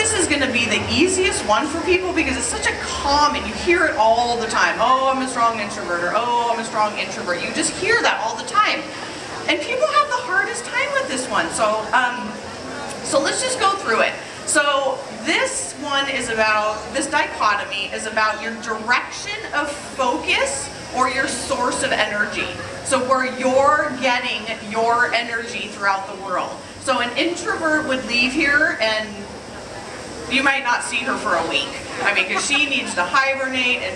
this is going to be the easiest one for people because it's such a common, you hear it all the time. Oh, I'm a strong introvert, or oh, I'm a strong introvert. You just hear that all the time. And people have the hardest time with this one. So, so let's just go through it. So this one is about, this dichotomy is about your direction of focus or your source of energy. So where you're getting your energy throughout the world. So an introvert would leave here and you might not see her for a week. I mean, because she needs to hibernate and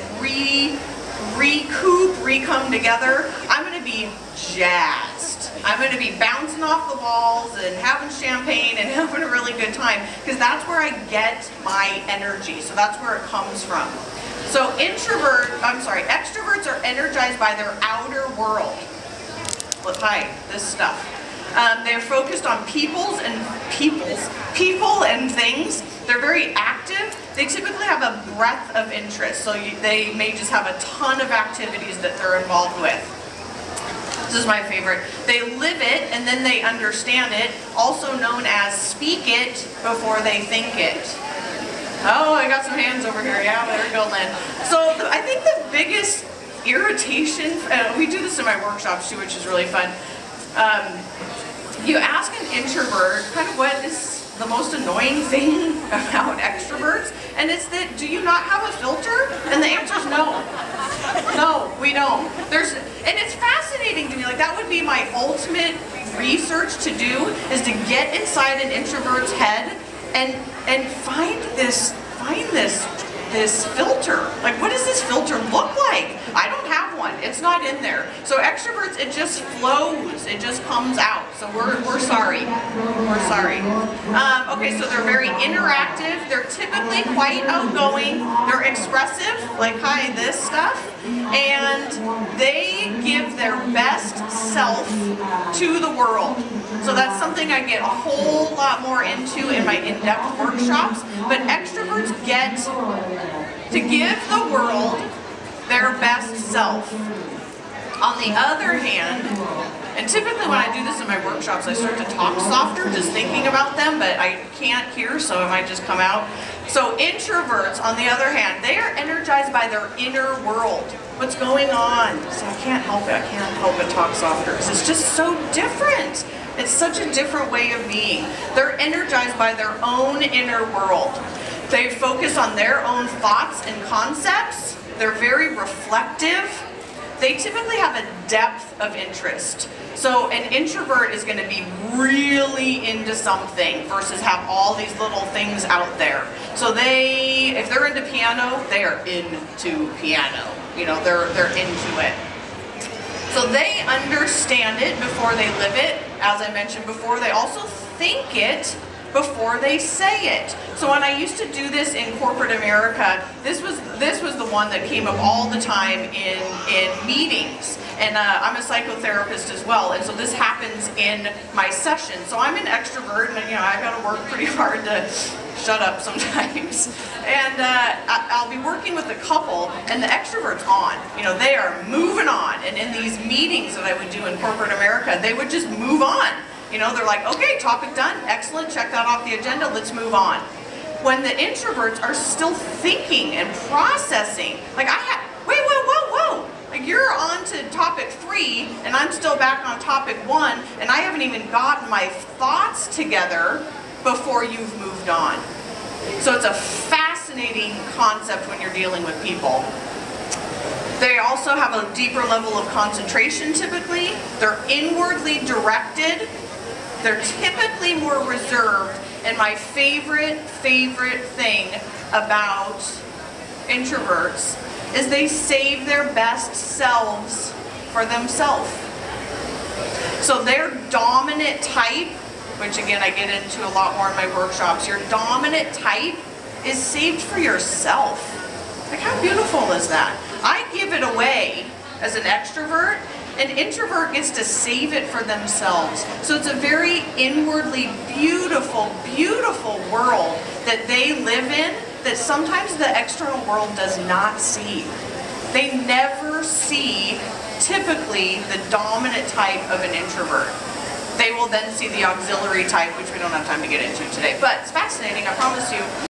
recoup, re-come together. I'm going to be jazzed. I'm going to be bouncing off the walls and having champagne and having a really good time because that's where I get my energy. So that's where it comes from. So extroverts are energized by their outer world. This stuff. They're focused on people and things. They're very active. They typically have a breadth of interest. So they may just have a ton of activities that they're involved with. This is my favorite. They live it and then they understand it, also known as speak it before they think it. Oh, I got some hands over here. Yeah, there we go, Lynn. So I think the biggest irritation, we do this in my workshops too, which is really fun. You ask an introvert kind of what is the most annoying thing about extroverts, and it's that, do you not have a filter? And the answer is no. No, we don't. And it's fascinating to me. Like, that would be my ultimate research to do, is to get inside an introvert's head and find this filter. Like, what does this filter look like? I don't have one. It's not in there. So extroverts, it just flows. It just comes out. So we're sorry. We're sorry. Okay, so they're very interactive. They're typically quite outgoing. They're expressive, like, hi, this stuff. And they give their best self to the world. So that's something I get a whole lot more into in my in-depth workshops. But extroverts get to give the world their best self. On the other hand, and typically when I do this in my workshops, I start to talk softer, just thinking about them, but I can't hear, so it might just come out. So introverts, on the other hand, they are energized by their inner world. What's going on? So I can't help it. I can't help but talk softer, because it's just so different. It's such a different way of being. They're energized by their own inner world. They focus on their own thoughts and concepts. They're very reflective. They typically have a depth of interest. So an introvert is going to be really into something versus have all these little things out there. So if they're into piano, they are into piano. You know, they're into it. So they understand it before they live it. As I mentioned before, they also think it before they say it. So when I used to do this in corporate America, this was the one that came up all the time in meetings. And I'm a psychotherapist as well, and so this happens in my session. So I'm an extrovert, and I got to work pretty hard to shut up sometimes. And I'll be working with a couple, and the extrovert's on. They are moving on. And in these meetings that I would do in corporate America, they would just move on. They're like, okay, topic done, excellent, check that off the agenda, let's move on. When the introverts are still thinking and processing, like whoa, like you're on to topic 3 and I'm still back on topic 1 and I haven't even gotten my thoughts together before you've moved on. So it's a fascinating concept when you're dealing with people. They also have a deeper level of concentration typically. They're inwardly directed. They're typically more reserved, and my favorite thing about introverts is they save their best selves for themselves. So their dominant type, which again I get into a lot more in my workshops, your dominant type is saved for yourself. Like, how beautiful is that? I give it away as an extrovert. An introvert gets to save it for themselves. So it's a very inwardly beautiful, beautiful world that they live in that sometimes the external world does not see. They never see, typically, the dominant type of an introvert. they will then see the auxiliary type, which we don't have time to get into today. But it's fascinating, I promise you.